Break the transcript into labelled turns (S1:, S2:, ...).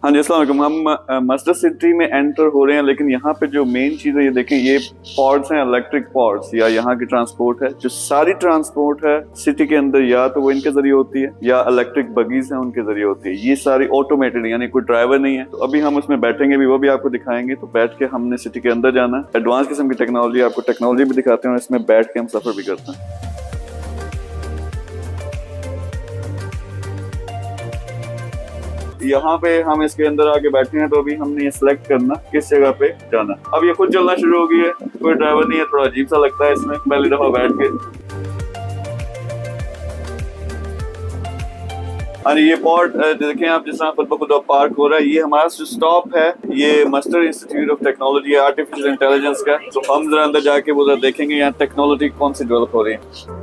S1: हाँ जी, अस्सलाम वालेकुम। हम मस्जिद सिटी में एंटर हो रहे हैं, लेकिन यहाँ पे जो मेन चीज है ये देखें, ये पॉड्स हैं, इलेक्ट्रिक पॉड्स, या यहाँ की ट्रांसपोर्ट है। जो सारी ट्रांसपोर्ट है सिटी के अंदर, या तो वो इनके जरिए होती है या इलेक्ट्रिक बगीज हैं उनके जरिए होती है। ये सारी ऑटोमेटेड, यानी कोई ड्राइवर नहीं है। तो अभी हम उसमें बैठेंगे भी, वो भी आपको दिखाएंगे। तो बैठ के हमने सिटी के अंदर जाना है। एडवांस किस्म की टेक्नोलॉजी, आपको टेक्नोलॉजी भी दिखाते हैं और इसमें बैठ के हम सफर भी करते हैं। यहाँ पे हम इसके अंदर आके बैठे हैं, तो अभी हमने ये सिलेक्ट करना किस जगह पे जाना। अब ये खुद चलना शुरू हो गई है, कोई ड्राइवर नहीं है। थोड़ा अजीब सा लगता है इसमें पहली दफा बैठ के। अरे ये पॉड देखें आप, जिस तरह खुद ब खुद पार्क हो रहा है। ये हमारा जो स्टॉप है, ये मस्टर institute of technology artificial intelligence का। तो हम जरा अंदर जाके वो जरा देखेंगे यहाँ टेक्नोलॉजी कौन सी डेवलप हो रही है।